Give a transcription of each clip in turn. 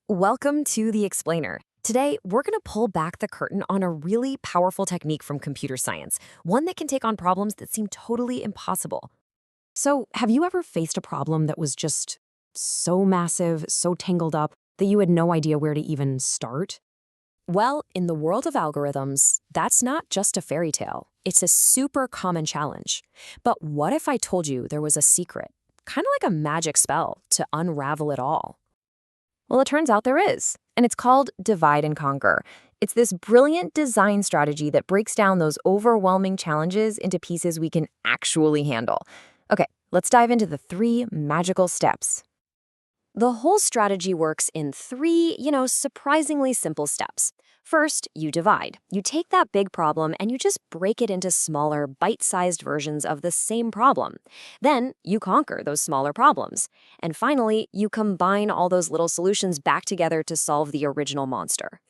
Welcome to The Explainer. Today, we're going to pull back the curtain on a really powerful technique from computer science, one that can take on problems that seem totally impossible. So, have you ever faced a problem that was just so massive, so tangled up, that you had no idea where to even start? Well, in the world of algorithms, that's not just a fairy tale. It's a super common challenge. But what if I told you there was a secret, kind of like a magic spell, to unravel it all? Well, it turns out there is, and it's called divide and conquer. It's this brilliant design strategy that breaks down those overwhelming challenges into pieces we can actually handle. Okay, let's dive into the 3 magical steps. The whole strategy works in 3, surprisingly simple steps. First, you divide. You take that big problem and you just break it into smaller, bite-sized versions of the same problem. Then, you conquer those smaller problems. And finally, you combine all those little solutions back together to solve the original monster.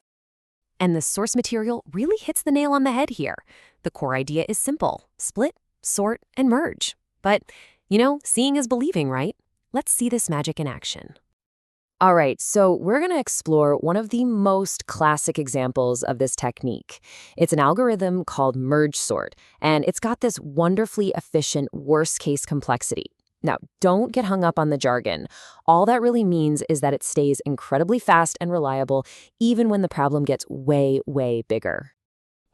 And the source material really hits the nail on the head here. The core idea is simple: split, sort, and merge. But, seeing is believing, right? Let's see this magic in action. All right, so we're going to explore one of the most classic examples of this technique. It's an algorithm called merge sort, and it's got this wonderfully efficient worst-case complexity. Now, don't get hung up on the jargon. All that really means is that it stays incredibly fast and reliable, even when the problem gets way, way bigger.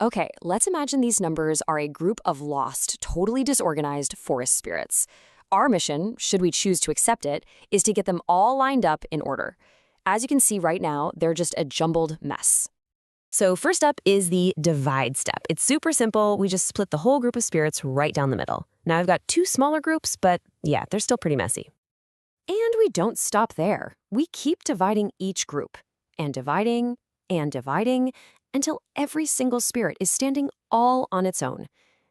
Okay, let's imagine these numbers are a group of lost, totally disorganized forest spirits. Our mission, should we choose to accept it, is to get them all lined up in order. As you can see right now, they're just a jumbled mess. So first up is the divide step. It's super simple. We just split the whole group of spirits right down the middle. Now I've got 2 smaller groups, but yeah, they're still pretty messy. And we don't stop there. We keep dividing each group, and dividing, until every single spirit is standing all on its own.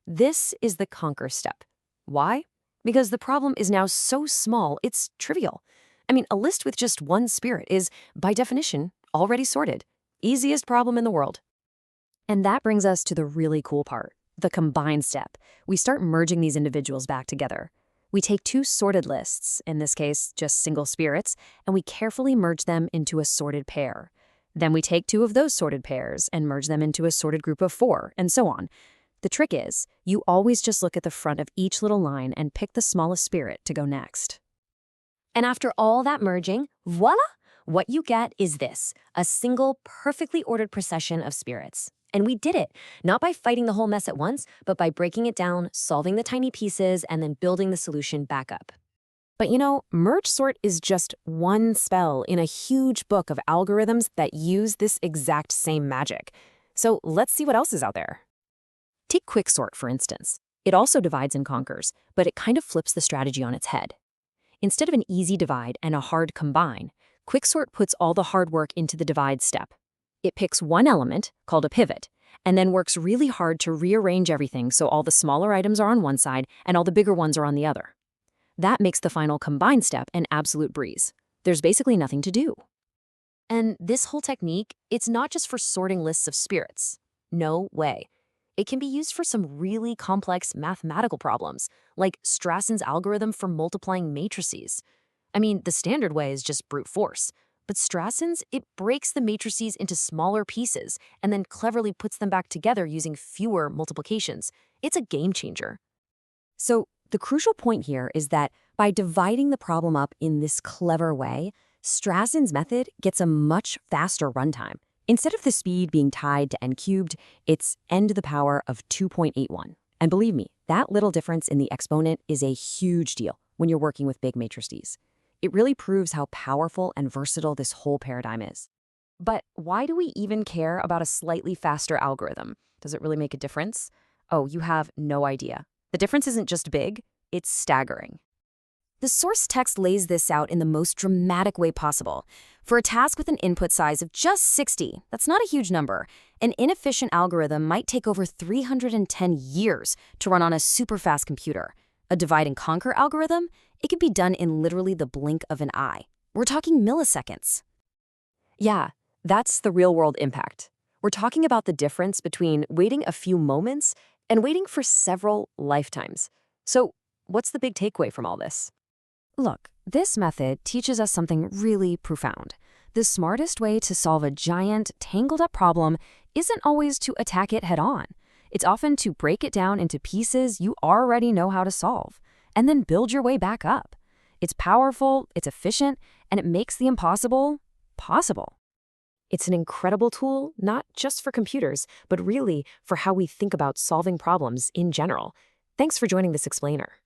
This is the conquer step. Why? Because the problem is now so small, it's trivial. I mean, a list with just 1 spirit is, by definition, already sorted. Easiest problem in the world. And that brings us to the really cool part, the combine step. We start merging these individuals back together. We take 2 sorted lists, in this case, just single spirits, and we carefully merge them into a sorted pair. Then we take 2 of those sorted pairs and merge them into a sorted group of 4, and so on. The trick is, you always just look at the front of each little line and pick the smallest spirit to go next. And after all that merging, voila! What you get is this, a single, perfectly ordered procession of spirits. And we did it, not by fighting the whole mess at once, but by breaking it down, solving the tiny pieces, and then building the solution back up. But merge sort is just one spell in a huge book of algorithms that use this exact same magic. So let's see what else is out there. Take quicksort, for instance. It also divides and conquers, but it kind of flips the strategy on its head. Instead of an easy divide and a hard combine, quicksort puts all the hard work into the divide step. It picks one element, called a pivot, and then works really hard to rearrange everything so all the smaller items are on one side and all the bigger ones are on the other. That makes the final combine step an absolute breeze. There's basically nothing to do. And this whole technique, it's not just for sorting lists of spirits. No way. It can be used for some really complex mathematical problems, like Strassen's algorithm for multiplying matrices. I mean, the standard way is just brute force, but Strassen's, it breaks the matrices into smaller pieces and then cleverly puts them back together using fewer multiplications. It's a game changer. So the crucial point here is that by dividing the problem up in this clever way, Strassen's method gets a much faster runtime. Instead of the speed being tied to n cubed, it's n to the power of 2.81. And believe me, that little difference in the exponent is a huge deal when you're working with big matrices. It really proves how powerful and versatile this whole paradigm is. But why do we even care about a slightly faster algorithm? Does it really make a difference? Oh, you have no idea. The difference isn't just big, it's staggering. The source text lays this out in the most dramatic way possible. For a task with an input size of just 60, that's not a huge number, an inefficient algorithm might take over 310 years to run on a super fast computer. A divide and conquer algorithm, it can be done in literally the blink of an eye. We're talking milliseconds. Yeah, that's the real-world impact. We're talking about the difference between waiting a few moments and waiting for several lifetimes. So, what's the big takeaway from all this? Look, this method teaches us something really profound. The smartest way to solve a giant, tangled-up problem isn't always to attack it head-on. It's often to break it down into pieces you already know how to solve, and then build your way back up. It's powerful, it's efficient, and it makes the impossible possible. It's an incredible tool, not just for computers, but really for how we think about solving problems in general. Thanks for joining this explainer.